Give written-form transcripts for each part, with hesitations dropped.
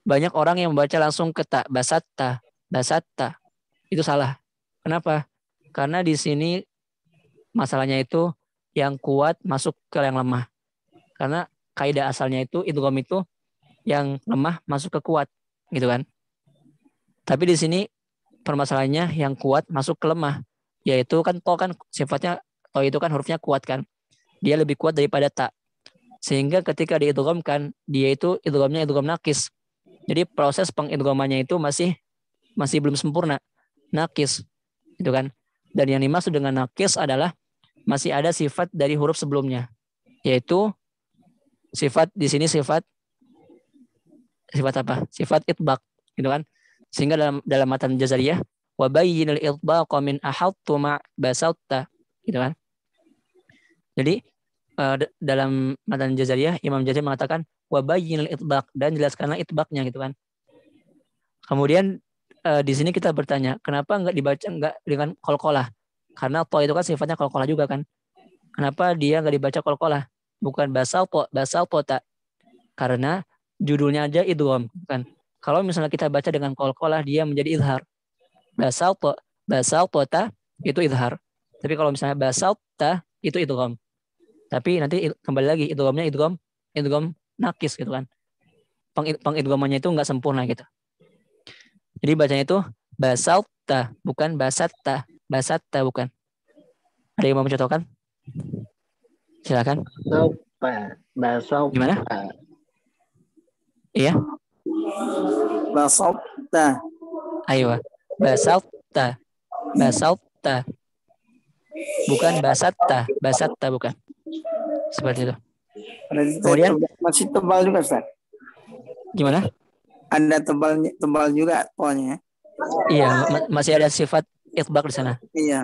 banyak orang yang membaca langsung ke ta, basatta, basatta. Itu salah. Kenapa? Karena di sini masalahnya itu yang kuat masuk ke yang lemah. Karena kaidah asalnya itu idgham itu yang lemah masuk ke kuat, gitu kan? Tapi di sini permasalahannya yang kuat masuk ke lemah, yaitu kan to kan sifatnya to itu kan hurufnya kuat kan, dia lebih kuat daripada ta, sehingga ketika diidghamkan dia itu idghamnya idgham nakis, jadi proses pengidghamannya itu masih masih belum sempurna, nakis itu kan. Dan yang dimaksud dengan nakis adalah masih ada sifat dari huruf sebelumnya, yaitu sifat di sini sifat sifat apa, sifat itbaq gitu kan. Sehingga dalam dalam matan jazariyah wa bayyinil itbaqa min ahattu ma basatta gitu kan. Jadi dalam matan jazariyah Imam Jazari mengatakan wa bayyinil itbaq, dan jelaskanlah itbaqnya gitu kan. Kemudian di sini kita bertanya, kenapa enggak dibaca enggak dengan qalqalah? Karena to itu kan sifatnya qalqalah juga kan. Kenapa dia enggak dibaca qalqalah? Bukan basal to tak. Karena judulnya aja idgham kan. Kalau misalnya kita baca dengan qalqalah dia menjadi izhar. Basal to ta itu izhar. Tapi kalau misalnya basal ta itu idgham. Tapi nanti kembali lagi idghamnya idgham nakis gitu kan. Pengidghamannya itu enggak sempurna gitu. Jadi bacanya itu basalta bukan basatta. Basatta bukan. Ada yang mau mencontohkan? Silakan. Gimana? Iya. Basalta. Ayo. Basalta. Basalta. Bukan basatta. Basatta bukan. Seperti itu. Kemudian Masih tebal juga, Ustaz. Gimana? Ada tebal juga tonya. Iya, masih ada sifat itbaq di sana. Iya.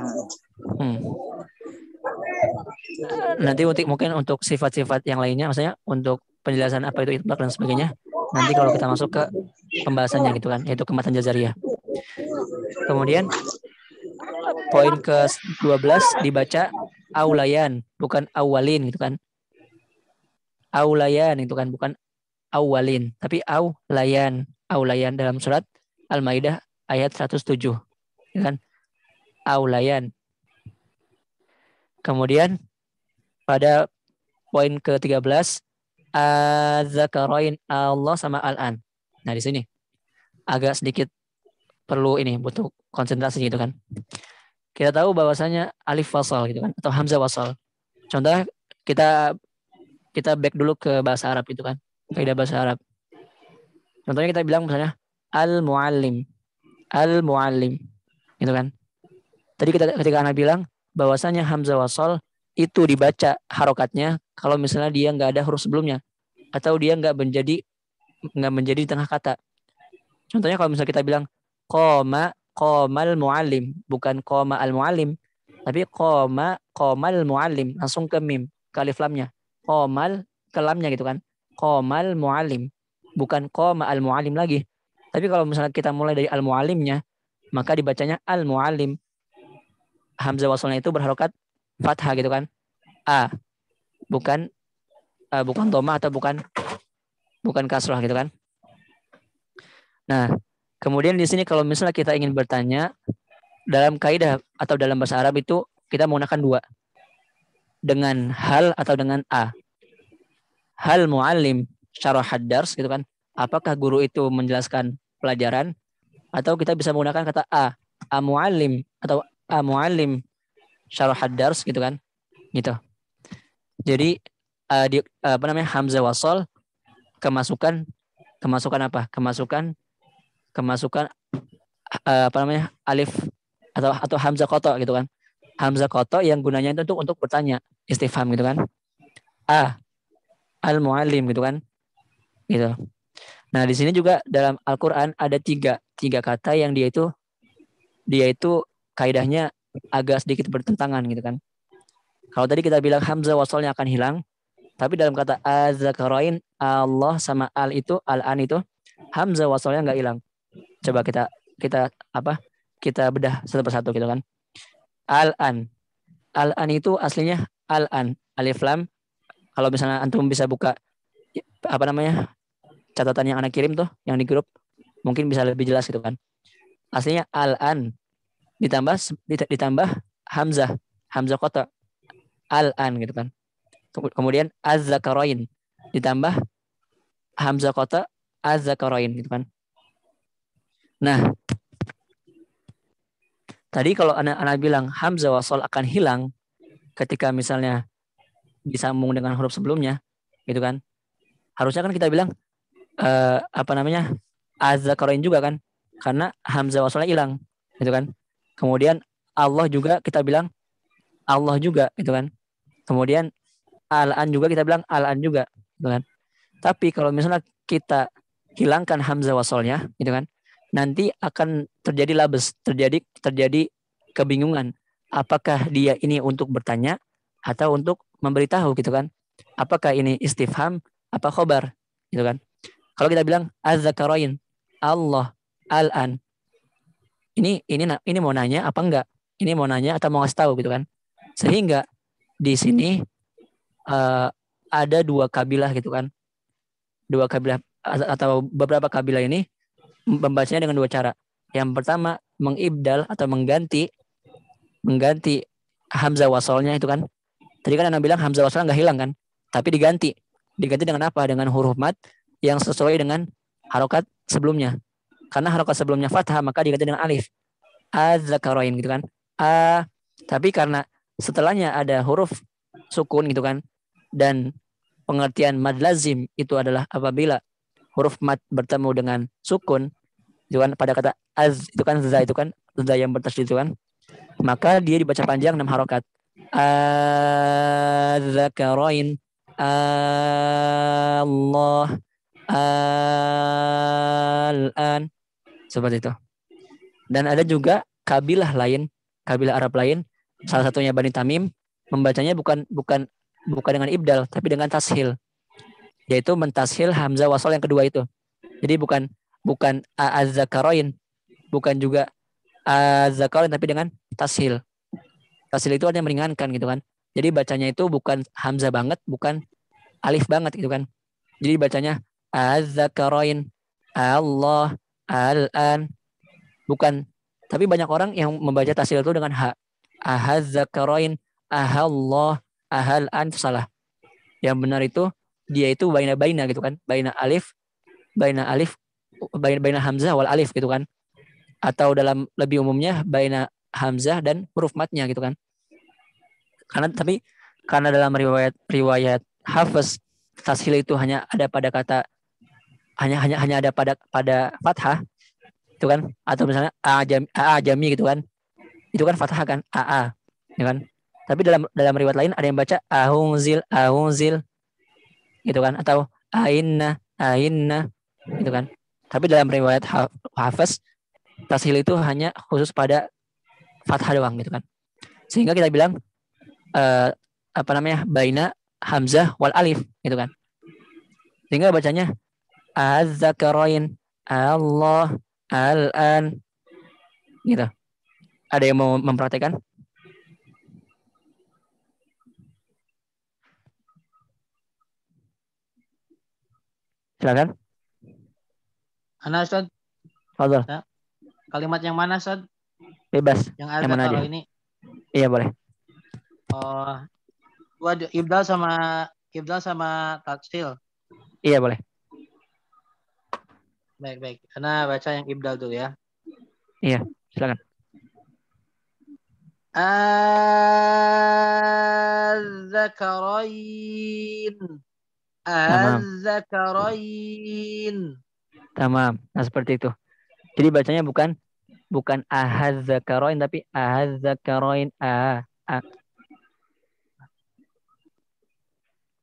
Nanti mungkin untuk sifat-sifat yang lainnya, maksudnya untuk penjelasan apa itu itbaq dan sebagainya, nanti kalau kita masuk ke pembahasannya gitu kan, yaitu ke matan jazariyah. Kemudian poin ke-12 dibaca aulayan, bukan awalin gitu kan. Aulayan itu kan, bukan awalin, tapi aulayan. Aulayan dalam surat Al-Maidah ayat 107. Ya kan? Aulayan. Kemudian pada poin ke-13 az-zakarain Allah sama al-an. Nah, di sini agak sedikit perlu ini butuh konsentrasi gitu kan. Kita tahu bahwasanya alif wasal gitu kan atau hamzah wasal. Contoh kita back dulu ke bahasa Arab itu kan. Kaidah bahasa Arab. Contohnya kita bilang misalnya al-muallim. Al-muallim. Gitu kan. Tadi ketika Ana bilang bahwasanya hamzah wasal itu dibaca harokatnya kalau misalnya dia nggak ada huruf sebelumnya atau dia nggak menjadi di tengah kata. Contohnya kalau misalnya kita bilang qomal muallim, bukan qoma al muallim, tapi qomal muallim, langsung ke mim, ke alif lamnya. Qomal ke lamnya gitu kan. Qomal muallim, bukan qoma al muallim lagi. Tapi kalau misalnya kita mulai dari al muallimnya, maka dibacanya al muallim. Hamzah wasalnya itu berharokat fathah gitu kan. Bukan bukan dhamma atau bukan kasrah gitu kan. Nah, kemudian di sini kalau misalnya kita ingin bertanya dalam kaidah atau dalam bahasa Arab itu kita menggunakan dua, dengan hal atau dengan a. Hal muallim syarahad dars gitu kan. Apakah guru itu menjelaskan pelajaran, atau kita bisa menggunakan kata a muallim atau a muallim syarahad dars gitu kan. Gitu. Jadi apa namanya hamzah wasal kemasukan apa? Kemasukan apa namanya alif atau hamzah koto gitu kan. Hamzah koto yang gunanya itu untuk bertanya, istifham gitu kan. Al muallim gitu kan. Gitu. Nah, di sini juga dalam Al-Qur'an ada tiga kata yang dia itu kaidahnya agak sedikit bertentangan gitu kan. Kalau tadi kita bilang hamzah wasalnya akan hilang, tapi dalam kata az-zakarain Allah sama al-an itu hamzah wasalnya nggak hilang. Coba kita bedah satu persatu gitu kan. Al-an itu aslinya al-an, alif lam. Kalau misalnya antum bisa buka apa namanya catatan yang anak kirim tuh, yang di grup, mungkin bisa lebih jelas gitu kan. Aslinya al-an ditambah hamzah, hamzah kota al-an gitu kan. Kemudian az-zakarain ditambah hamzah kota az-zakarain gitu kan. Nah, tadi kalau anak bilang hamzah wasol akan hilang ketika misalnya disambung dengan huruf sebelumnya, gitu kan? Harusnya kan kita bilang az-zakarain juga kan, karena hamzah wasolnya hilang, gitu kan? Kemudian Allah juga kita bilang Allah juga, gitu kan? Kemudian al-an juga kita bilang al-an juga, gitu kan? Tapi kalau misalnya kita hilangkan hamzah wasolnya, gitu kan? Nanti akan terjadi labes, terjadi kebingungan. Apakah dia ini untuk bertanya atau untuk memberitahu, gitu kan? Apakah ini istifham apa khobar, gitu kan? Kalau kita bilang az-zakarain, Allah, al-an, ini mau nanya apa enggak? Ini mau nanya atau mau ngasih tahu, gitu kan? Sehingga di sini ada dua kabilah, gitu kan? Dua kabilah atau beberapa kabilah ini membacanya dengan dua cara. Yang pertama mengibdal atau mengganti hamzah wasolnya itu kan. Tadi kan Anda bilang hamzah wasolnya nggak hilang kan, tapi diganti dengan apa? Dengan huruf mat yang sesuai dengan harokat sebelumnya. Karena harokat sebelumnya fathah maka diganti dengan alif. Az-zakarain gitu kan. Tapi karena setelahnya ada huruf sukun gitu kan, dan pengertian mad lazim itu adalah apabila huruf mat bertemu dengan sukun itu kan, pada kata az itu kan za yang bertasydid itu kan, maka dia dibaca panjang 6 harokat. Az-zakarain, Allah, al-an, seperti itu. Dan ada juga kabilah Arab lain, salah satunya Bani Tamim, membacanya bukan dengan ibdal tapi dengan tashil, yaitu mentashil hamzah wasal yang kedua itu. Jadi bukan az-zakarain, bukan juga az-zakarain tapi dengan tashil. Tashil itu artinya meringankan gitu kan. Jadi bacanya itu bukan hamzah banget, bukan alif banget gitu kan. Jadi bacanya az-zakarain, Allah, al-an, bukan. Tapi banyak orang yang membaca tashil itu dengan ha. Az-zakarain, ahallah, ahal-an, itu salah. Yang benar itu dia itu baina gitu kan. Baina hamzah wal alif gitu kan. Atau dalam lebih umumnya baina hamzah dan huruf matnya gitu kan. Karena dalam riwayat Hafiz, tashil itu hanya ada pada kata hanya ada pada fathah itu kan, atau misalnya ajami gitu kan, itu kan fathah kan, ya kan. Tapi dalam riwayat lain ada yang baca ahunzil gitu kan, atau ainna gitu kan. Tapi dalam riwayat Hafiz, tashil itu hanya khusus pada fathah doang gitu kan. Sehingga kita bilang baina hamzah wal alif gitu kan. Sehingga bacanya az-zakarain, Allah, al-an gitu. Ada yang mau mempraktekkan? Silakan. Ana Ustaz. Fadhol. Ya. Kalimat yang mana Ustaz? Bebas. Yang ada kalau ini. Iya boleh. Gua ibdal sama tafsil. Iya boleh. Baik. Ana baca yang ibdal dulu ya. Iya, silakan. Az-zakarain. Tamam. Nah, seperti itu. Jadi bacanya bukan ahaz-zakarain tapi ahaz-zakarain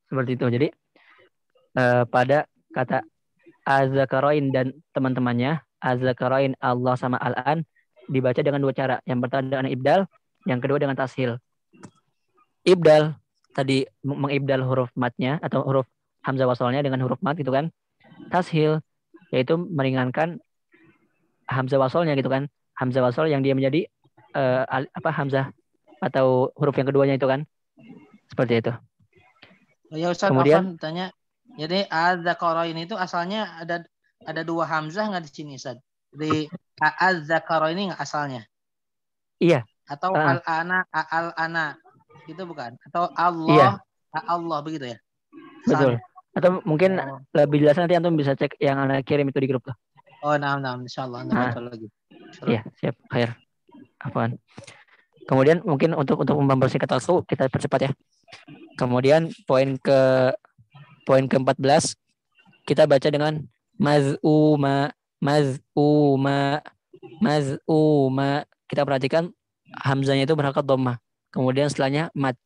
seperti itu. Jadi pada kata az-zakarain dan teman-temannya, az-zakarain, Allah sama al-an, dibaca dengan dua cara. Yang pertama dengan ibdal, yang kedua dengan tashil. Ibdal tadi mengibdal huruf matnya atau huruf hamzah wasalnya dengan huruf mat gitu kan. Tashil yaitu meringankan hamzah wasalnya gitu kan. Hamzah wasal yang dia menjadi hamzah atau huruf yang keduanya itu kan. Seperti itu. Ya Ustaz, kemudian tanya Jadi az-zakarain itu asalnya ada dua hamzah nggak di sini, Ustaz? Di az-zakarain nggak asalnya? Iya. Atau al-ana itu bukan? Atau Iya, Allah begitu ya? betul. Asalnya. Atau mungkin Oh, lebih jelas nanti antum bisa cek yang Anda kirim itu di grup tuh. nah, insyaallah Anda Nah, baca lagi. iya, siap. Khair. Apaan? Kemudian mungkin untuk mempersingkat waktu kita percepat ya. Kemudian poin ke-14 kita baca dengan maz'uma, maz'uma, maz'uma. Kita perhatikan hamzanya itu berharokat dhammah. Kemudian setelahnya mad.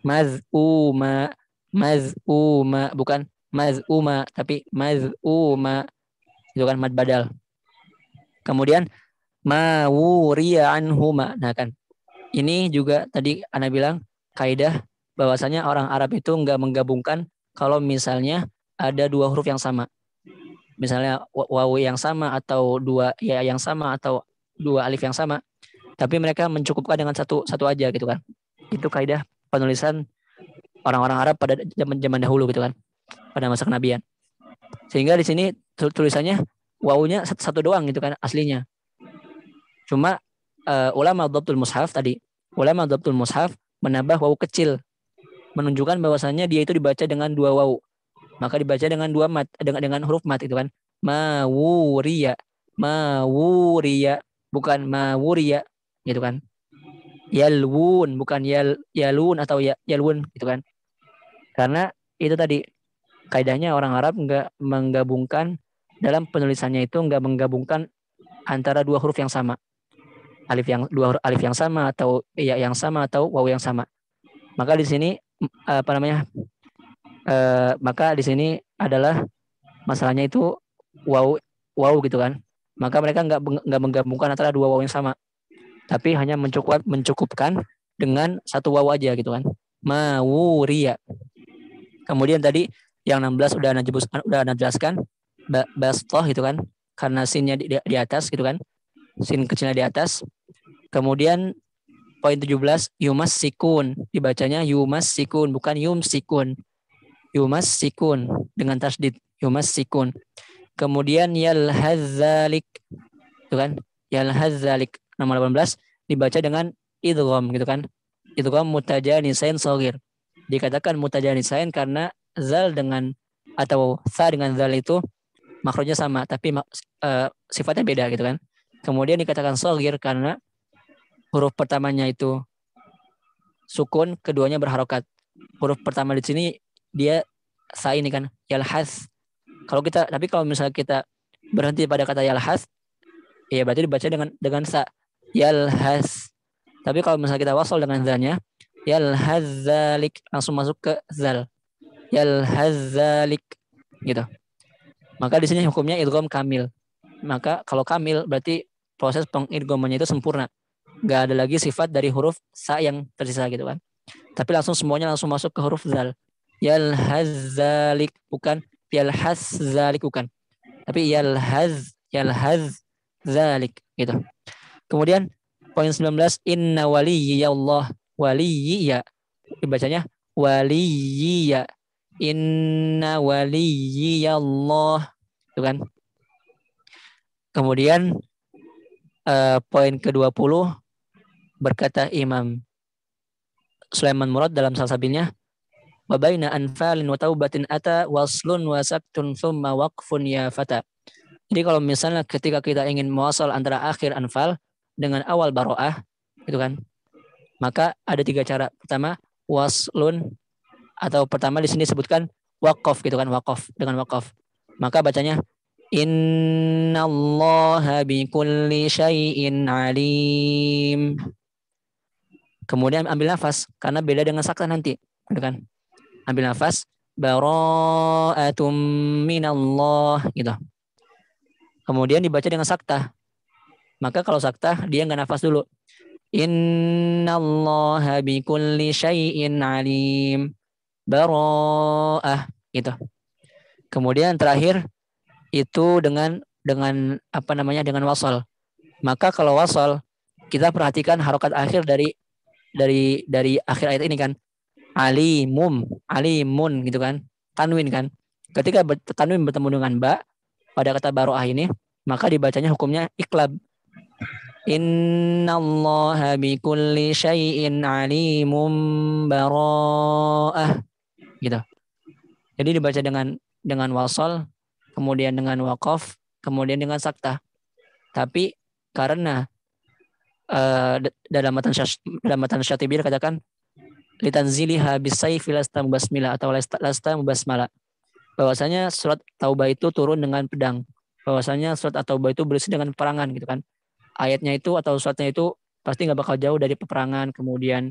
Maz'uma, maz'uma, bukan maz'uma tapi maz'uma. Itu kan mad badal. Kemudian mawuriya anhuma. Nah kan, ini juga tadi Ana bilang kaidah bahwasanya orang Arab itu nggak menggabungkan kalau misalnya ada dua huruf yang sama. Misalnya wawu yang sama atau dua ya yang sama atau dua alif yang sama, tapi mereka mencukupkan dengan satu aja gitu kan. Itu kaidah penulisan orang-orang Arab pada zaman dahulu gitu kan, pada masa kenabian. Sehingga di sini tulisannya wawunya satu doang gitu kan aslinya. Cuma ulama Dhabtul Mushaf menambah wawu kecil, menunjukkan bahwasannya dia itu dibaca dengan dua wawu. Maka dibaca dengan dua mat, dengan huruf mat itu kan. Mawuriya, bukan mawuriya gitu kan. Yalwun bukan yalun atau yalwun gitu kan. Karena itu tadi kaidahnya orang Arab nggak menggabungkan dalam penulisannya itu nggak menggabungkan antara dua huruf yang sama. Dua alif yang sama atau ya yang sama atau wawu yang sama. Maka di sini maka di sini adalah masalahnya itu wawu gitu kan. Maka mereka nggak menggabungkan antara dua wawu yang sama, tapi hanya mencukupkan dengan satu wawu aja gitu kan. Mawuriya. Kemudian tadi yang 16 udah Ana jelaskan bastah gitu kan, karena sinnya di atas gitu kan. Sin kecilnya di atas. Kemudian poin 17 yumassikun, dibacanya yumassikun bukan yumsikun. Yumassikun dengan tasdid yumassikun. Kemudian yalhazzalik itu kan, yalhazzalik nomor 18 dibaca dengan idgham gitu kan. Idgham mutajanisain shaghir. Dikatakan mutajanisain karena zal dengan atau sa dengan zal itu makhrajnya sama tapi sifatnya beda gitu kan. Kemudian dikatakan shaghir karena huruf pertamanya itu sukun, keduanya berharokat. Huruf pertama di sini dia sa ini kan yalhas. Tapi kalau misalnya kita berhenti pada kata yalhas, ya berarti dibaca dengan sa yalhas. Tapi kalau misalnya kita wasal dengan zalnya yalhazzalik, langsung masuk ke zal. Yalhazzalik gitu. Maka di sini hukumnya idgham kamil. Maka kalau kamil berarti proses pengidghamannya itu sempurna. Gak ada lagi sifat dari huruf sa yang tersisa gitu kan. Tapi semuanya langsung masuk ke huruf zal. Yalhazzalik bukan yalhazzalik bukan. Tapi yalhazzalik gitu. Kemudian poin 19 inna waliyallah, waliyya dibacanya waliyya, inna waliyallah itu kan. Kemudian poin ke-20 berkata Imam Sulaiman Murad dalam salsabilnya, wa baina anfalin wa taubatin ata waslun wa saktun thumma waqfun ya fata. Jadi kalau misalnya ketika kita ingin mewasal antara akhir anfal dengan awal baro'ah gitu kan, maka ada 3 cara. Pertama waslun, atau pertama di sini disebutkan waqaf gitu kan, waqaf dengan waqaf. Maka bacanya innallaha bikulli syai'in alim. Kemudian ambil nafas karena beda dengan sakta nanti, gitu kan? Ambil nafas bara'atum minallah gitu. Kemudian dibaca dengan sakta. Maka kalau sakta dia enggak nafas dulu. Innallaha bikulli syai'in alim. Bara'ah gitu. Kemudian terakhir itu dengan dengan wasal. Maka kalau wasal kita perhatikan harokat akhir dari akhir ayat ini kan, alimun gitu kan, tanwin kan. Ketika tanwin bertemu dengan ba pada kata baro'ah ini, maka dibacanya hukumnya iklab. Innallaha bikulli syai'in alimun baro'ah. Gitu. Jadi dibaca dengan wasol, kemudian dengan waqaf, kemudian dengan sakta. Tapi karena dalam matan Syatibi katakan litanziliha bisayfi lasta mubasmila atau lasta mubasmala. Bahwasanya surat Taubah itu turun dengan pedang. Bahwasanya surat Taubah itu berisi dengan peperangan gitu kan. Ayatnya itu atau suratnya itu pasti nggak bakal jauh dari peperangan, kemudian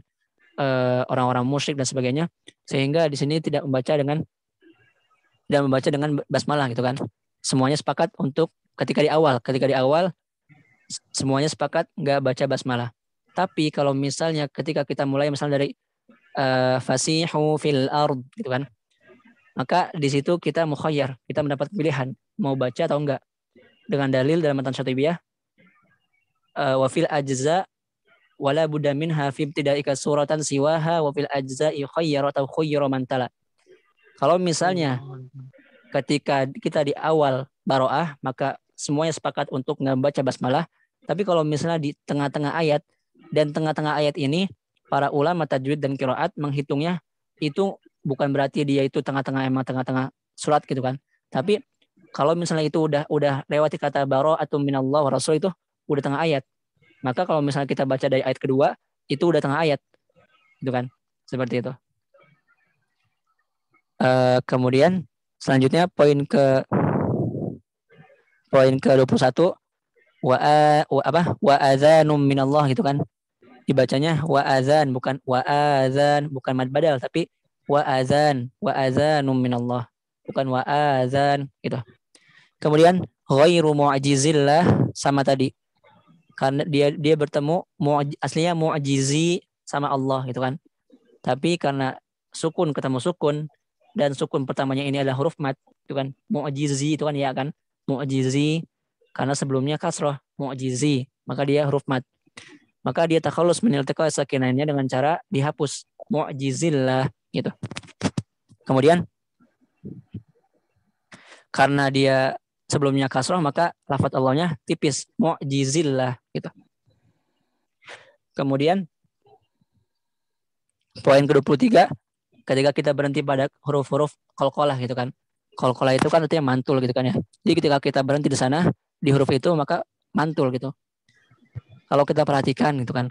orang-orang musyrik dan sebagainya, sehingga di sini tidak membaca dengan basmalah gitu kan. Semuanya sepakat untuk ketika di awal semuanya sepakat nggak baca basmalah. Tapi kalau misalnya ketika kita mulai misalnya dari fasihu fil ard gitu kan, maka di situ kita mukhayyar, kita mendapat pilihan mau baca atau enggak dengan dalil dalam matan Syatibiyah wa fil ajza wala budda minha fi ibtidaika suratan siwaha wa fil ajza'i khayyara atau khayyara man tala. Kalau misalnya ketika kita di awal baro'ah maka semuanya sepakat untuk nggak baca basmalah. Tapi kalau misalnya di tengah-tengah ayat, dan tengah-tengah ayat ini para ulama tajwid dan qiraat menghitungnya itu bukan berarti dia itu tengah-tengah surat gitu kan. Tapi kalau misalnya itu udah lewati kata bara'atun minallah wa rasul itu udah tengah ayat. Maka kalau misalnya kita baca dari ayat kedua itu udah tengah ayat. Gitu kan. Seperti itu. Kemudian selanjutnya poin ke 21 wa adzanum minallah gitu kan. Dibacanya wa adzan bukan wa adzan, bukan mad badal tapi wa adzanum minallah, bukan wa adzan gitu. Kemudian ghairu mu'jizillah sama tadi. Karena dia bertemu aslinya mu'jizi sama Allah gitu kan. Tapi karena sukun ketemu sukun dan sukun pertamanya ini adalah huruf mat itu kan, mu'jizi itu kan ya kan, mu'jizi karena sebelumnya kasrah mu'jizi, maka dia huruf mat. Maka dia takhallus min iltiqa sakinainnya dengan cara dihapus mu'jizillah gitu. Kemudian karena dia sebelumnya kasrah maka lafaz Allahnya tipis mu'jizillah gitu. Kemudian poin ke-23 ketika kita berhenti pada huruf-huruf qalqalah gitu kan. Qalqalah itu kan artinya mantul gitu kan ya. Jadi ketika kita berhenti di sana di huruf itu maka mantul gitu. Kalau kita perhatikan gitu kan,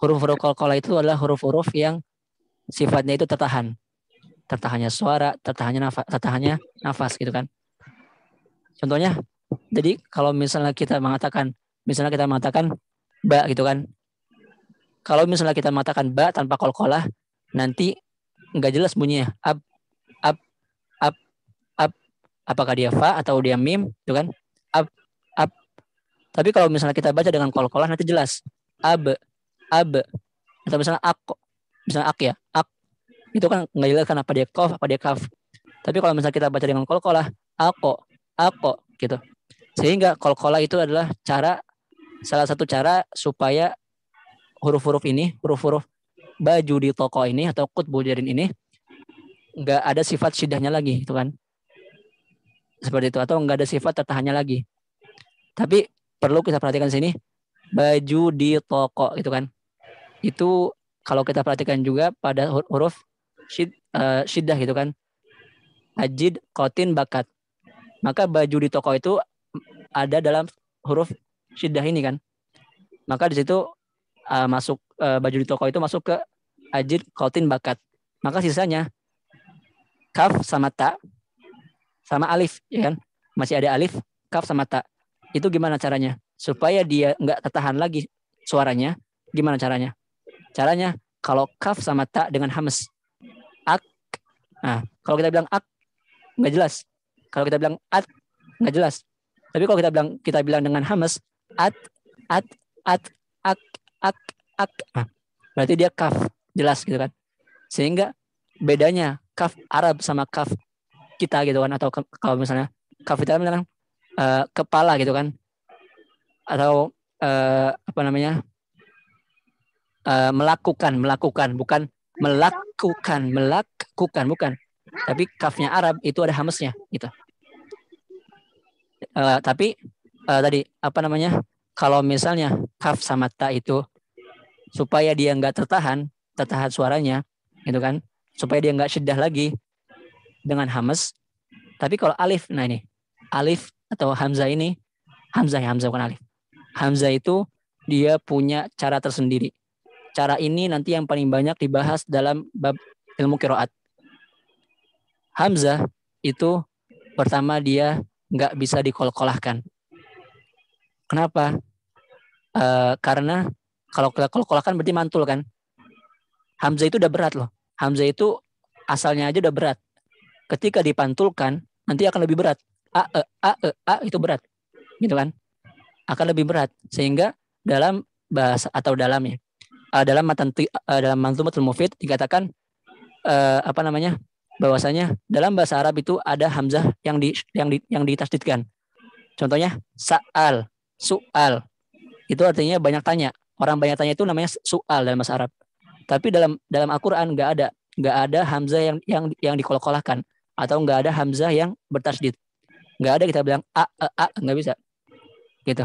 huruf-huruf qalqalah itu adalah huruf-huruf yang sifatnya itu tertahan. Tertahannya suara, tertahannya nafas gitu kan. Contohnya, jadi kalau misalnya kita mengatakan ba gitu kan. Kalau misalnya kita mengatakan ba tanpa qalqalah, nanti enggak jelas bunyinya. Ab. Apakah dia fa atau dia mim, gitu kan? Ab. Tapi kalau misalnya kita baca dengan qalqalah nanti jelas. Ab. Atau misalnya ak ya, ak. Itu kan enggak jelas kan apa dia qaf, apa dia kaf. Tapi kalau misalnya kita baca dengan qalqalah, ako gitu. Sehingga qalqalah itu adalah salah satu cara supaya huruf-huruf baju di toko ini atau qutbul jarin ini enggak ada sifat syiddahnya lagi, itu kan. Seperti itu, atau enggak ada sifat tertahannya lagi. Tapi perlu kita perhatikan sini, baju di toko itu kan. Itu kalau kita perhatikan juga pada huruf syiddah gitu kan. Ajid, qatin, bakat. Maka baju di toko itu ada dalam huruf syiddah ini kan. Maka di situ masuk baju di toko itu masuk ke ajid, qatin, bakat. Maka sisanya kaf sama ta sama alif ya kan. Masih ada alif, kaf sama ta. Itu gimana caranya? Supaya dia enggak tertahan lagi suaranya. Gimana caranya? Caranya kalau kaf sama ta dengan hamas. Ak. Nah, kalau kita bilang ak enggak jelas. Kalau kita bilang at enggak jelas. Tapi kalau kita bilang dengan hamas, ak. Nah, berarti dia kaf, jelas gitu kan. Sehingga bedanya kaf Arab sama kaf kita gitu kan, atau kalau misalnya kaf kita kan kepala gitu kan, atau melakukan bukan melakukan, bukan Tapi kafnya Arab itu ada hamznya gitu. Tapi tadi apa namanya? Kalau misalnya kaf sama ta itu supaya dia nggak tertahan suaranya, gitu kan? Supaya dia nggak syiddah lagi dengan hamz. Tapi kalau alif, nah ini alif atau hamzah ini, hamzah bukan alif. Hamzah itu dia punya cara tersendiri. Cara ini nanti yang paling banyak dibahas dalam bab ilmu qiraat. Hamzah itu pertama dia nggak bisa dikolkolahkan. Kenapa? Karena kalau kolkolahkan berarti mantul kan. Hamzah itu udah berat loh. Hamzah itu asalnya aja udah berat. Ketika dipantulkan nanti akan lebih berat. A itu berat, gitu kan? Akan lebih berat sehingga dalam bahasa atau dalamnya dalam dalam Manzumatul Mufid dikatakan apa namanya? Bahwasanya dalam bahasa Arab itu ada hamzah yang ditasdidkan. Contohnya sa'al, su'al. Itu artinya banyak tanya. Orang banyak tanya itu namanya su'al dalam bahasa Arab. Tapi dalam Al-Qur'an enggak ada hamzah yang dikolkolahkan atau enggak ada hamzah yang bertasdid. Enggak ada kita bilang a enggak bisa. Gitu.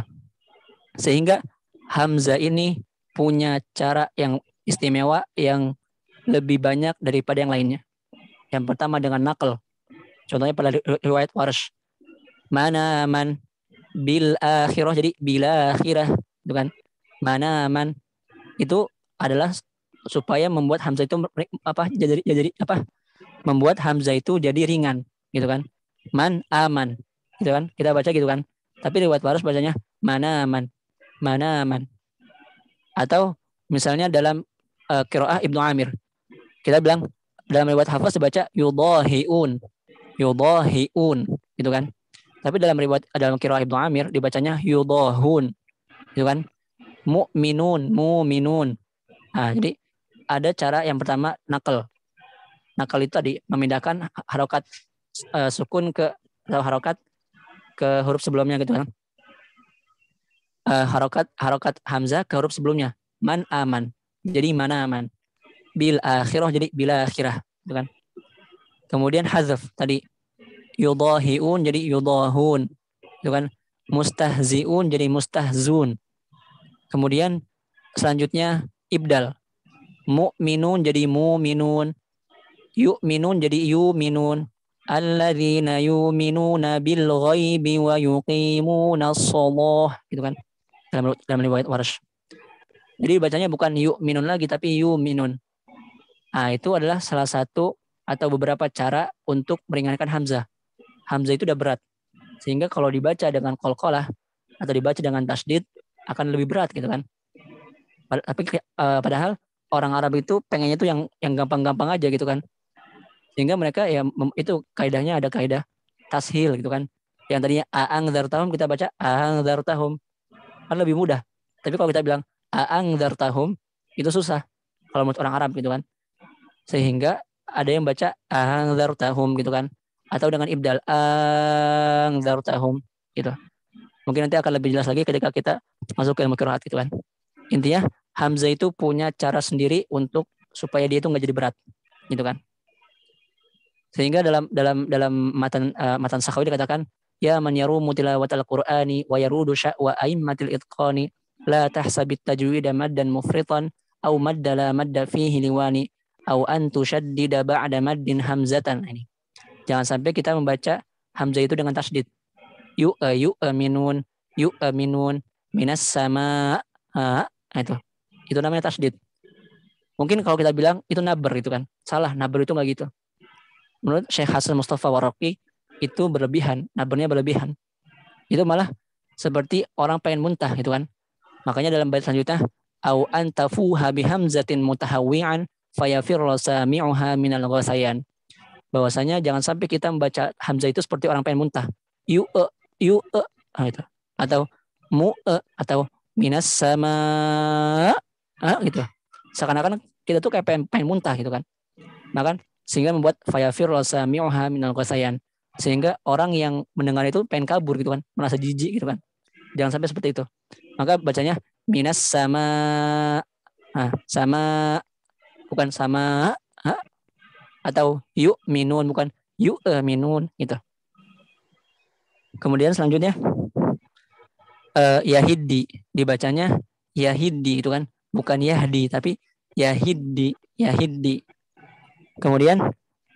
Sehingga hamzah ini punya cara yang istimewa yang lebih banyak daripada yang lainnya. Yang pertama dengan naql. Contohnya pada riwayat Warsh. Mana man bil akhirah, jadi bila akhirah, itu kan. Mana man itu adalah supaya membuat hamzah itu jadi membuat hamzah itu jadi ringan, gitu kan. Man aman, gitu kan. Kita baca gitu kan. Tapi riwayat Warsh bacanya mana man. Atau misalnya dalam qiraah Ibnu Amir, kita bilang dalam riwayat Hafs dibaca yudahiun, gitu kan. Tapi dalam qiraah Ibnu Amir dibacanya yudahun, gitu kan. Mu'minun. Nah, jadi ada cara yang pertama naql. Naql itu tadi memindahkan harokat sukun atau harokat ke huruf sebelumnya, gitu kan. Harokat hamzah ke huruf sebelumnya. Man aman. Jadi mana aman. Bil akhirah jadi bila akhirah, gitu kan. Kemudian hazaf tadi yudahiun jadi yudahun, gitu kan. Mustahziun jadi mustahzun. Kemudian selanjutnya ibdal. Mu'minun jadi mu'minun. Yu'minun jadi yu'minun. Alladzina yu'minuna bil ghaibi wa yuqimuna shalah, gitu kan. Dalam riwayat Warsh. Jadi bacanya bukan yu'minun lagi tapi yu'minun. Nah, itu adalah salah satu atau beberapa cara untuk meringankan hamzah. Hamzah itu udah berat. Sehingga kalau dibaca dengan qalqalah atau dibaca dengan tasdid akan lebih berat, gitu kan. Tapi padahal orang Arab itu pengennya itu yang gampang-gampang aja, gitu kan. Sehingga mereka ya itu kaidahnya ada kaidah tashil, gitu kan. Yang tadinya a'angdzartahum kita baca a'angdzartahum. Kan lebih mudah. Tapi kalau kita bilang a'angdzartahum itu susah kalau menurut orang Arab, gitu kan. Sehingga ada yang baca a'angdzartahum, gitu kan. Atau dengan ibdal a'angdzartahum, gitu. Mungkin nanti akan lebih jelas lagi ketika kita masuk ke ilmu qiraat, gitu kan. Intinya hamzah itu punya cara sendiri untuk supaya dia itu nggak jadi berat, gitu kan. Sehingga dalam matan Sakhawi dikatakan ya man yarumu tilawatal qur'ani wa yarudu sya'wa aimmatil itqani la tahsabit tajwida maddan mufritan aw madda la madda fihi liwani aw an tushaddida ba'da maddin hamzatan. Ini jangan sampai kita membaca hamzah itu dengan tasdid. Yu'minun minas sama. Itu namanya tasdid. Mungkin kalau kita bilang itu naber, itu kan salah. Naber itu nggak gitu. Menurut Syekh Hasan Mustafa Warraqi itu berlebihan, nabernya berlebihan. Itu malah seperti orang pengen muntah, gitu kan. Makanya dalam bait selanjutnya au antafuha bihamzatin mutahawwi'an fayafirru sami'uha minal ghasayan. Bahwasanya jangan sampai kita membaca hamzah itu seperti orang pengen muntah. Itu. Itu. Atau atau minas sama gitu. Seakan-akan kita tuh kayak pengen muntah, gitu kan. Maka sehingga membuat fayafir sami'uha minal ghasayan. Sehingga orang yang mendengar itu pengen kabur, gitu kan, merasa jijik, gitu kan. Jangan sampai seperti itu. Maka bacanya minas sama sama bukan sama atau yu'minun, bukan yu'minun gitu. Kemudian selanjutnya Yahidi, dibacanya Yahidi itu kan, bukan Yahdi tapi Yahidi. Kemudian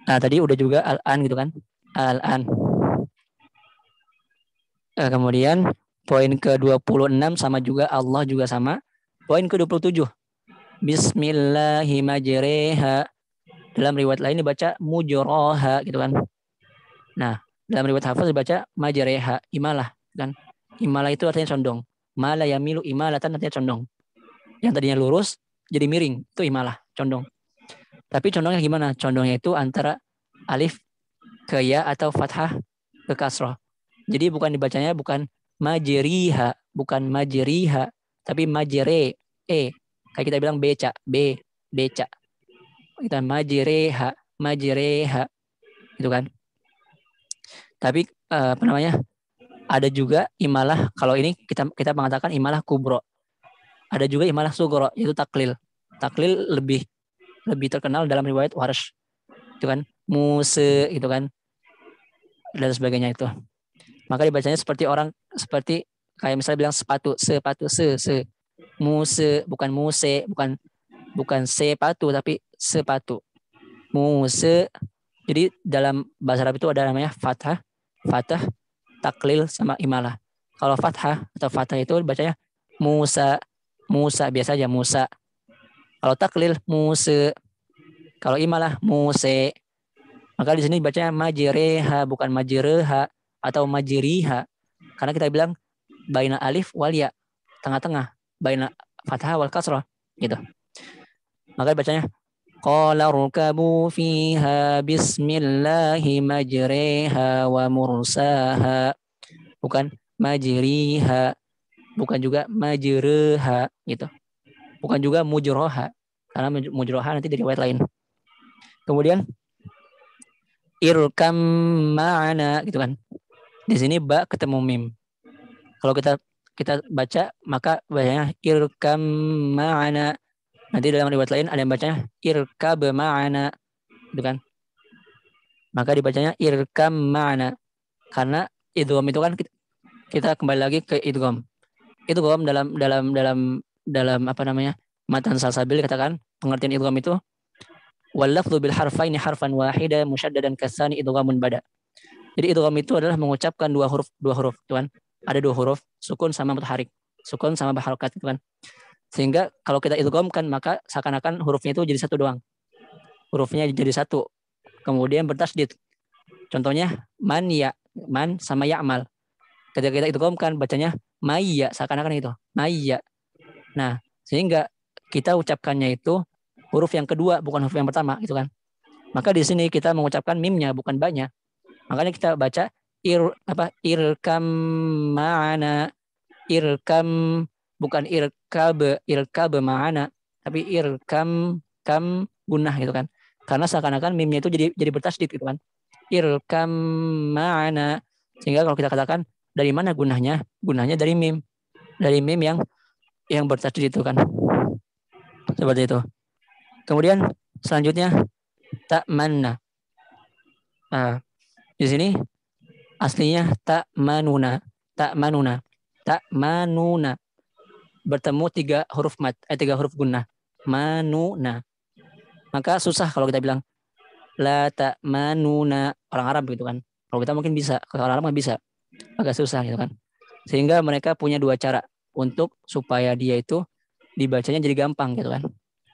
tadi udah juga al-an gitu kan, al-an. Kemudian poin ke-26 sama juga, Allah juga sama. Poin ke-27 Bismillahirrahmanirrahim. Dalam riwayat lain dibaca mujroha gitu kan. Nah, dalam riwayat Hafaz dibaca majreha, imalah kan. Imalah itu artinya condong. Mala yamilu imalatan artinya condong. Yang tadinya lurus jadi miring, itu imalah, condong. Tapi condongnya gimana? Condongnya itu antara alif ke ya atau fathah ke kasroh. Jadi bukan dibacanya bukan majriha, tapi majre, kayak kita bilang beca, beca. Kita majreha, itu kan. Tapi ada juga imalah, kalau ini kita mengatakan imalah kubro. Ada juga imalah sugro, yaitu taklil. Taklil lebih terkenal dalam riwayat Warsh. Itu kan, muse itu kan, dan sebagainya itu. Maka dibacanya seperti kayak misalnya bilang sepatu, muse, bukan muse, bukan sepatu tapi sepatu, muse. Jadi dalam bahasa Arab itu ada namanya fathah, taklil sama imalah. Kalau fathah atau fathah itu bacanya Musa biasa aja Musa. Kalau taklil muse, kalau imalah muse. Maka di sini bacanya majreha, bukan majreha atau majriha, karena kita bilang baina alif wal ya, tengah-tengah, baina fathah wal kasrah gitu. Maka bacanya qala rukabu fiha bismillahi majriha wa mursaha, bukan majriha, bukan juga majreha gitu, bukan juga mujroha, karena mujroha nanti dari riwayat lain. Kemudian irkam ma'ana gitu kan. Di sini ba ketemu mim. Kalau kita baca maka bacanya irkam ma'ana. Nanti dalam riwayat lain ada yang bacanya irkab ma'ana gitu kan. Maka dibacanya irkam ma'ana. Karena idgham itu kan kita kembali lagi ke idgham. Idgham dalam apa namanya? Matan Salsabil katakan pengertian idgham itu wal-lafdhu bil harfaini harfan wahida musyaddadan kasani idghamun bada. Jadi idgham itu adalah mengucapkan dua huruf, tuan. Ada dua huruf, sukun sama mutaharik. Sukun sama harokat, itu kan. Sehingga kalau kita idghamkan maka seakan-akan hurufnya itu jadi satu doang. Hurufnya jadi satu. Kemudian bertasydid. Contohnya man sama ya'mal. Ketika kita idghamkan bacanya mayya, seakan-akan itu. Mayya. Nah, sehingga kita ucapkannya itu huruf yang kedua, bukan huruf yang pertama, gitu kan. Maka di sini kita mengucapkan mimnya, bukan ba-nya. Makanya kita baca irkam ma'ana, irkam, bukan irkab ma'ana, tapi irkam gunnah gitu kan. Karena seakan-akan mimnya itu jadi bertasydid gitu kan. Irkam ma'ana. Sehingga kalau kita katakan dari mana gunnahnya? Gunnahnya dari mim. Dari mim yang bertasydid itu kan. Seperti itu. Kemudian selanjutnya ta'manna. Nah, di sini aslinya ta'manuna. Bertemu tiga huruf gunnah. Manuna. Maka susah kalau kita bilang la ta'manuna, orang Arab gitu kan. Kalau kita mungkin bisa, kalau orang Arab nggak bisa. Agak susah gitu kan. Sehingga mereka punya dua cara untuk supaya dia itu dibacanya jadi gampang gitu kan.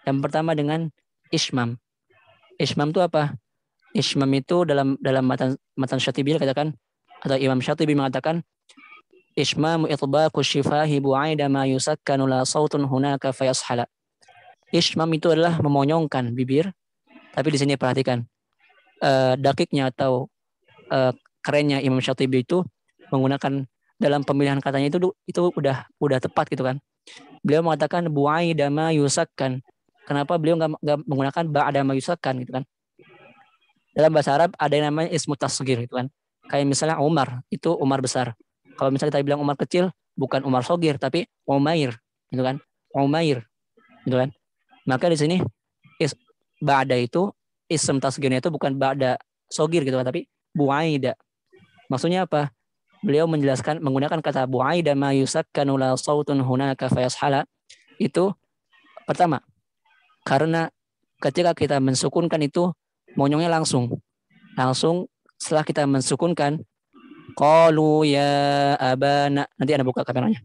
Yang pertama dengan ismam. Ismam itu apa? Ismam itu dalam matan Syatibi katakan, atau Imam Syatibi mengatakan ismamu itbaqu syifahi bu'aida ma yusakkanu la sautun hunaka fayashala. Ismam itu adalah memonyongkan bibir, tapi di sini perhatikan dakiknya atau kerennya Imam Syatibi itu menggunakan dalam pemilihan katanya itu udah tepat gitu kan. Beliau mengatakan bu'aida ma yusakkan. Kenapa beliau nggak menggunakan ba'da ma yusakkan gitu kan? Dalam bahasa Arab ada yang namanya ismu tasghir gitu kan. Kayak misalnya Umar, itu Umar besar. Kalau misalnya kita bilang Umar kecil, bukan Umar sogir, tapi Umair gitu kan. Umair gitu kan. Maka di sini ba'da itu ism tasghirnya itu bukan ba'da sogir gitu kan, tapi bu'aida. Maksudnya apa? Beliau menjelaskan menggunakan kata bu'aida ma yusakkanu la sautun hunaka fayashala. Itu pertama, karena ketika kita mensukunkan itu monyongnya langsung setelah kita mensukunkan qalu ya abana, nanti Anda buka kameranya.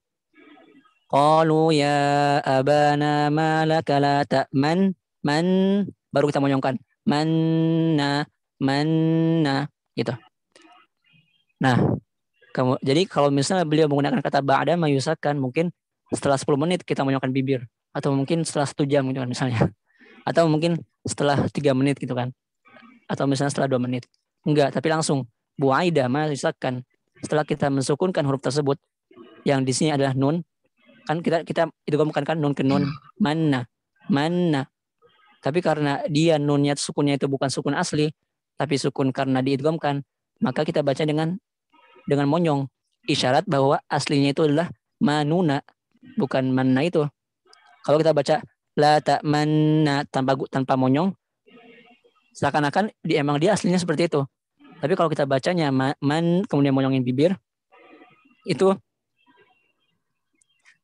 Qalu ya abana ma laka la ta'man, man, baru kita monyongkan manna gitu. Nah, jadi kalau misalnya beliau menggunakan kata ba'da mayusakan, mungkin setelah 10 menit kita monyongkan bibir, atau mungkin setelah 1 jam gitu kan misalnya, atau mungkin setelah 3 menit gitu kan, atau misalnya setelah 2 menit. Enggak, tapi langsung bu'aida mayusakan. Setelah kita mensukunkan huruf tersebut, yang di sini adalah nun, kan kita itu kan nun ke nun, manna. Tapi karena dia nunnya sukunnya itu bukan sukun asli, tapi sukun karena diidghamkan, maka kita baca dengan monyong. Isyarat bahwa aslinya itu adalah manuna, bukan manna itu. Kalau kita baca la ta'manna tanpa monyong, seakan-akan emang dia aslinya seperti itu. Tapi kalau kita bacanya man kemudian monyongin bibir, itu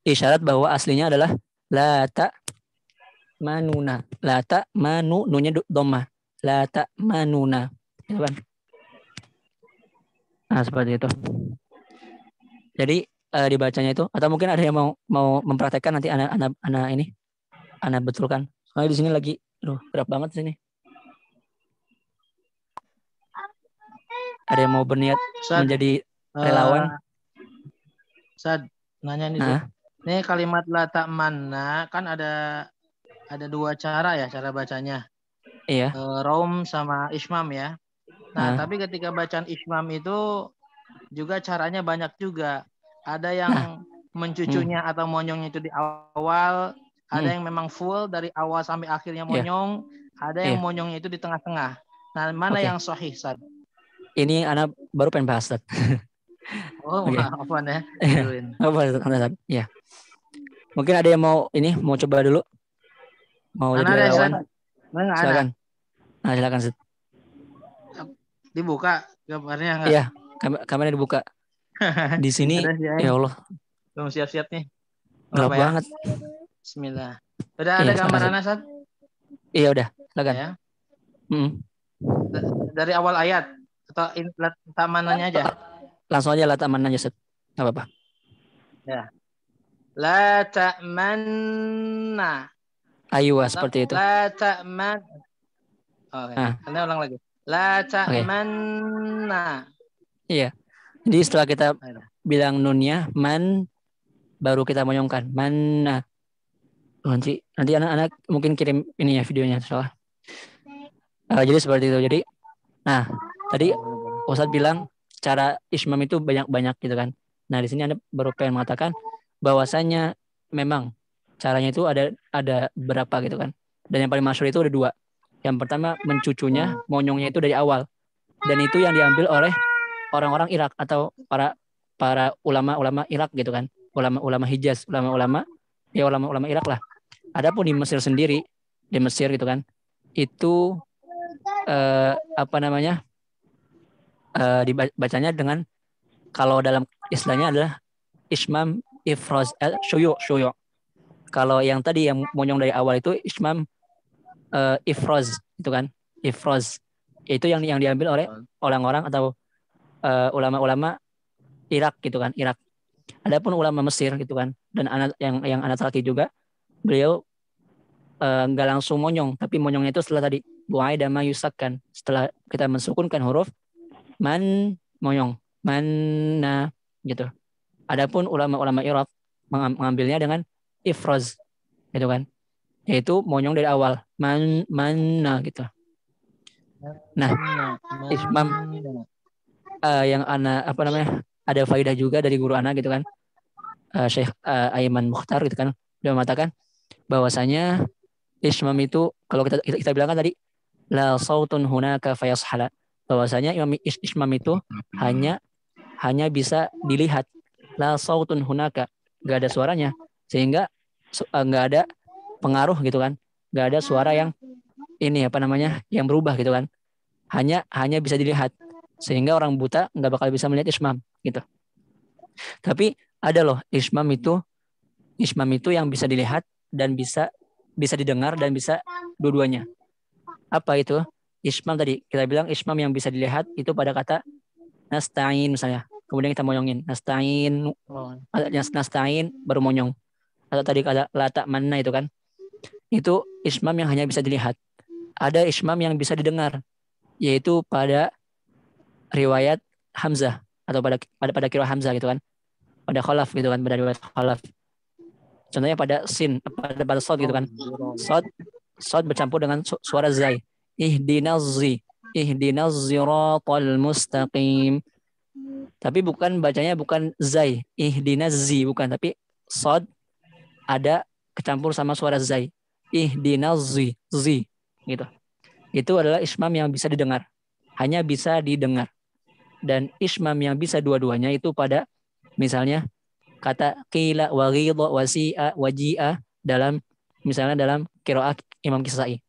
isyarat bahwa aslinya adalah la ta'manuna. La ta'manu, nunya dhammah. La ta'manuna. Gitu kan? Nah, seperti itu. Jadi dibacanya itu, atau mungkin ada yang mau mempraktekkan nanti anak betulkan. Soalnya di sini lagi berat banget sini. Ada yang mau berniat menjadi relawan? Sad, nanya nih. Ini kalimat la ta'manna kan ada 2 cara ya cara bacanya. Iya. Raum sama ismam ya. Nah, tapi ketika bacaan ismam itu juga caranya banyak juga. Ada yang mencucunya atau monyongnya itu di awal, ada yang memang full dari awal sampai akhirnya monyong, ada yang monyongnya itu di tengah-tengah. Nah, mana yang sahih, Sad? Ini anak baru pengen bahas, Sad. Oh, maafan ya. Apa, ya. Mungkin ada yang mau coba dulu. Mau jadi relawan. Silakan. Nah, silakan, Sad. Dibuka gambarnya enggak? Iya, kameranya dibuka. Di sini ya Allah. Belum siap-siap nih. Gelap banget. Bismillah. Udah ada gambar anak, Sad? Iya, udah. Silakan. Ya. Dari awal ayat atau tamanannya aja? Langsung aja tamanannya, Sad. Enggak apa-apa. Ya. La ta'manna. Ayo, seperti itu. La ta'man. Oke. Anda ulang lagi. La ta'manna. Iya. Jadi setelah kita bilang nunnya man, baru kita monyongkan manna. Nanti anak-anak mungkin kirim ini ya videonya soalnya. Jadi seperti itu. Jadi, nah tadi Ustadz bilang cara ismam itu banyak gitu kan. Nah di sini Anda baru pengen mengatakan bahwasanya memang caranya itu ada berapa gitu kan. Dan yang paling masyhur itu ada 2. Yang pertama mencucunya, monyongnya itu dari awal. Dan itu yang diambil oleh orang-orang Irak atau para ulama-ulama Irak gitu kan. Ulama-ulama Hijaz, ulama-ulama Irak lah. Adapun di Mesir sendiri, di Mesir gitu kan. Itu dibacanya dengan, kalau dalam istilahnya adalah ismam ifraz syuyu'. Kalau yang tadi yang monyong dari awal itu ismam ifraz itu kan, ifraz. Itu yang diambil oleh orang-orang atau ulama-ulama Irak gitu kan, Irak. Adapun ulama Mesir gitu kan, dan yang anak laki juga, beliau nggak langsung monyong, tapi monyongnya itu setelah tadi bu'aida ma yusakan, setelah kita mensukunkan huruf man, monyong manna gitu. Adapun ulama-ulama Irak mengambilnya dengan ifraz gitu kan, yaitu monyong dari awal manna gitu. Nah, ismam yang ada faidah juga dari guru anak gitu kan, Syekh Aiman Mukhtar gitu kan, dia mengatakan bahwasanya ismam itu, kalau kita bilang kan tadi la sautun hunaka fayashala, bahwasanya ismam itu hanya bisa dilihat, la sautun hunaka, nggak ada suaranya, sehingga nggak ada pengaruh gitu kan, nggak ada suara yang ini apa namanya yang berubah gitu kan. Hanya bisa dilihat, sehingga orang buta nggak bakal bisa melihat ismam gitu. Tapi ada loh ismam itu yang bisa dilihat dan bisa didengar dan bisa dua-duanya. Apa itu? Ismam tadi kita bilang ismam yang bisa dilihat itu pada kata nasta'in misalnya. Kemudian kita monyongin nasta'in, nasta'in baru monyong. Atau tadi kata lata mana itu kan. Itu ismam yang hanya bisa dilihat. Ada ismam yang bisa didengar, yaitu pada riwayat Hamzah atau pada qiraah Hamzah gitu kan. Pada khalaf gitu kan, pada riwayat khalaf. Contohnya pada sin, pada sod gitu kan. Sod bercampur dengan suara zai. Ihdinaz siratal mustaqim. Tapi bacanya bukan zai, ihdinazi bukan, tapi sod ada kecampur sama suara zai. Ihdinazi gitu. Itu adalah ismam yang bisa didengar. Hanya bisa didengar. Dan ismam yang bisa dua-duanya itu pada misalnya kata qila wa ghidha wa si'a wa ji'a misalnya dalam qiraah Imam Kisai.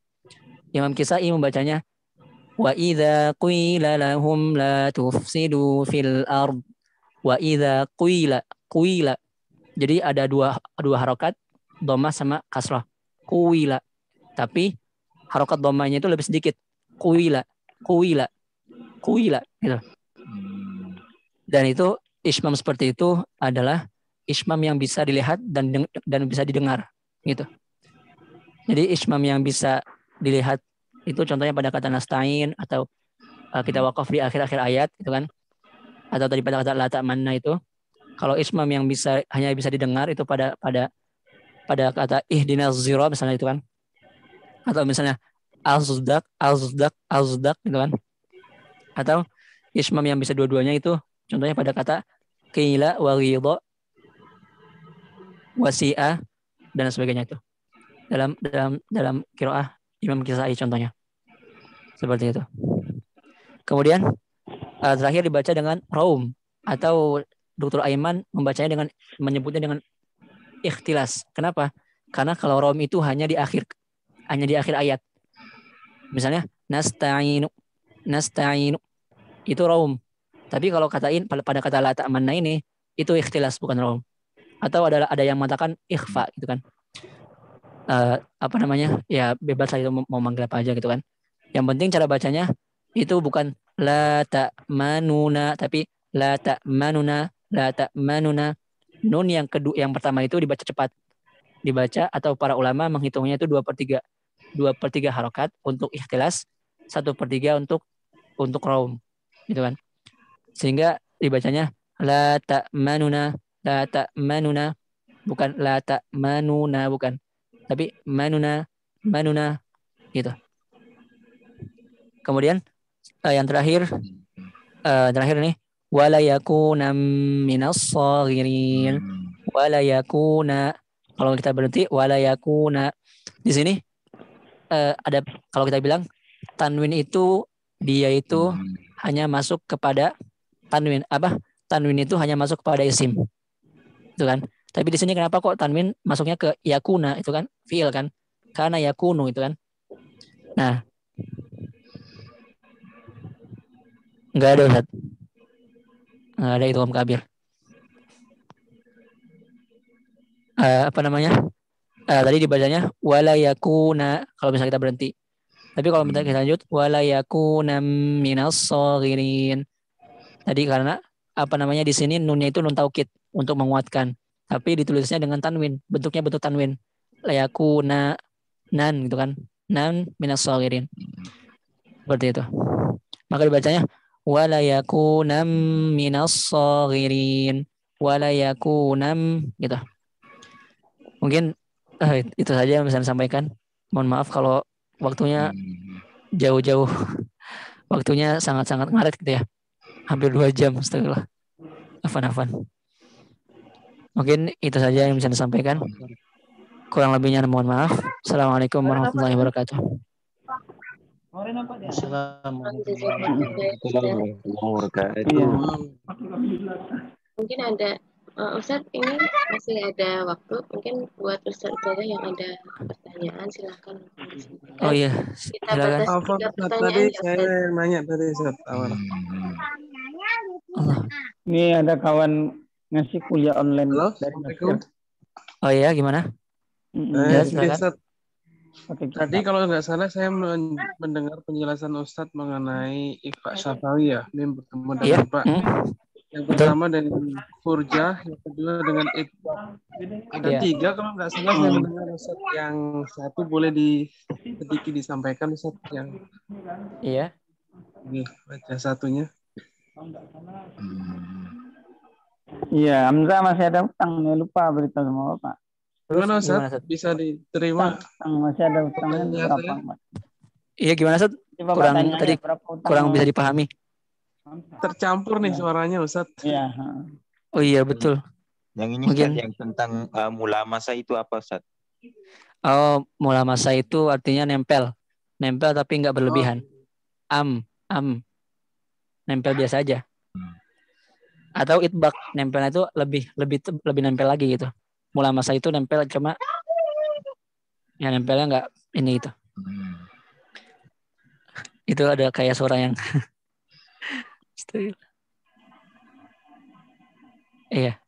Imam Kisai membacanya wa idza qila lahum la tufsidu fil ard. Wa idza qila. Jadi ada dua harokat, dhammah sama kasrah. Qila. Tapi harokat dhammahnya itu lebih sedikit. Qila gitu. Dan itu ismam seperti itu adalah ismam yang bisa dilihat dan bisa didengar gitu. Jadi ismam yang bisa dilihat itu contohnya pada kata nasta'in atau kita wakaf di akhir-akhir ayat gitu kan. Atau tadi pada kata la ta'manna itu. Kalau ismam yang hanya bisa didengar itu pada kata ihdinaz sirah misalnya itu kan. Atau misalnya al-zudak gitu kan. Atau ismam yang bisa dua-duanya itu contohnya pada kata qila wa ghidha wa si'a dan sebagainya itu. Dalam qiraah Imam Kisai contohnya. Seperti itu. Kemudian terakhir dibaca dengan raum atau Dr. Aiman menyebutnya dengan ikhtilas. Kenapa? Karena kalau raum itu hanya di akhir ayat. Misalnya nasta'inu itu raum. Tapi kalau pada kata la ta'manna ini itu ikhtilas bukan raum. Atau ada yang mengatakan ikhfa gitu kan. Apa namanya? Ya bebas lah itu mau manggil apa aja gitu kan. Yang penting cara bacanya itu bukan la ta'manuna tapi la ta'manuna. Nun yang pertama itu dibaca cepat. Dibaca atau para ulama menghitungnya itu 2/3 harokat untuk ikhtilas, 1/3 untuk raum gitu kan. Sehingga dibacanya la ta'manuna bukan la ta'manuna bukan. Tapi manuna gitu. Kemudian yang terakhir nih wala yakuna minas saghirin. Wala yakuna, kalau kita berhenti wala yakuna di sini ada, kalau kita bilang tanwin itu dia itu hanya masuk kepada tanwin itu hanya masuk kepada isim itu kan. Tapi di sini kenapa kok tanwin masuknya ke yakuna itu kan fiil kan, karena yakunu itu kan. Nah nggak ada Ustaz, nggak ada itu Om Kabir. Apa namanya tadi dibacanya wala yakuna kalau misalnya kita berhenti. Tapi kalau misalnya kita lanjut wala yakuna minas saghirin. Tadi karena apa namanya di sini nunnya itu nun taukid untuk menguatkan, tapi ditulisnya dengan tanwin, bentuknya bentuk tanwin. La yakuna nan gitu kan. Nan minas saghirin. Seperti itu. Maka dibacanya wala yakuna minas saghirin. Wala yakuna gitu. Mungkin itu saja yang bisa saya sampaikan. Mohon maaf kalau waktunya jauh-jauh. Waktunya sangat-sangat ngaret gitu ya. Hampir 2 jam. Astagfirullah. Afan. Mungkin itu saja yang bisa disampaikan. Kurang lebihnya mohon maaf. Assalamualaikum warahmatullahi wabarakatuh. Mungkin ada Ustadz, ini masih ada waktu mungkin buat Ustadz yang ada pertanyaan, silakan. Oh iya, Kita silakan. batasi Apa 3 Ustaz? pertanyaan Tadi ya, Ustaz. saya nanya tadi Ustaz awal. Allah. Ini ada kawan ngasih kuliah online Halo, dari Assalamualaikum. Mesir. Oh iya, gimana? Ya, Mm-mm. Ini silakan. Ustaz. Pakai Tadi kitab. kalau nggak salah saya mendengar penjelasan Ustadz mengenai Iqra Syafawi ya, mim bertemu Iya. dengan Pak. Yang Betul. pertama dengan Furjah, yang kedua dengan Itbaq. Ada Iya. 3 kalau nggak salah saya mendengar Ustadz. Yang satu boleh sedikit disampaikan Ustadz yang Iya. ini baca satunya. Iya, Hamzah masih ada utang nih, lupa beritahu sama Bapak. Terus Gimana gimana, Ustadz? Ustaz? Bisa diterima? Utang masih ada utangnya Pertanyaan berapa, saya. Pak? Iya, gimana, Ustaz? Coba Bapak Kurang tanya tadi aja, berapa utang kurang bisa dipahami. Tercampur nih suaranya Ustadz. Iya. Oh iya, betul. Yang ini Mungkin. Ustaz, yang tentang mulamasa itu apa Ustaz? Oh, mulamasa itu artinya nempel. Nempel tapi nggak berlebihan. Am. Nempel biasa aja. Atau itbak, nempelnya itu lebih nempel lagi gitu. Mulamasa itu nempel cuma ya nempelnya nggak ini itu. Itu ada kayak suara yang iya.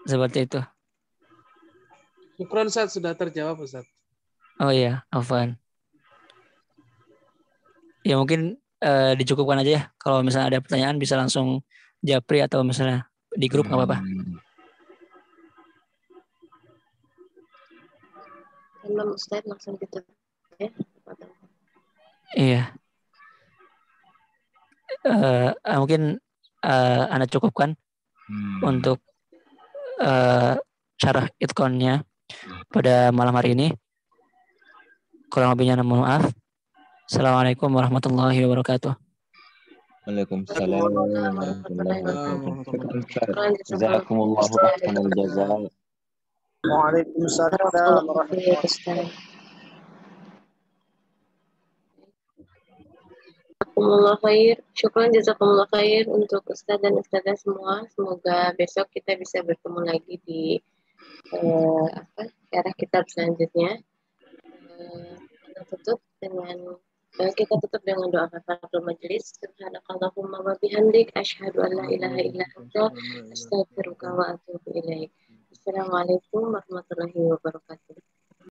Seperti itu. Syukron Ustadz, sudah terjawab Ustadz. Oh iya, Afwan. Ya mungkin dicukupkan aja ya. Kalau misalnya ada pertanyaan bisa langsung japri atau misalnya di grup nggak apa-apa. Imam Ustaz langsung gitu ya. Iya. Mungkin Anda cukupkan untuk syarah itqonnya pada malam hari ini. Kurang lebihnya mohon maaf. Assalamualaikum warahmatullahi wabarakatuh. Waalaikumsalam warahmatullahi wabarakatuh. Jazakumullahu ahsanal jazaa. Waalaikumsalam warahmatullahi wabarakatuh. Jazakumullah khair. Syukran jazakumullah khair untuk Ustaz dan Ustazah semua. Semoga besok kita bisa bertemu lagi di syarah kitab selanjutnya. Kita tutup dengan doa kafaratul majelis. Subhanakallahumma wa bihamdik asyhadu an la ilaha illa anta astaghfiruka wa atubu ilaik. Assalamualaikum warahmatullahi wabarakatuh.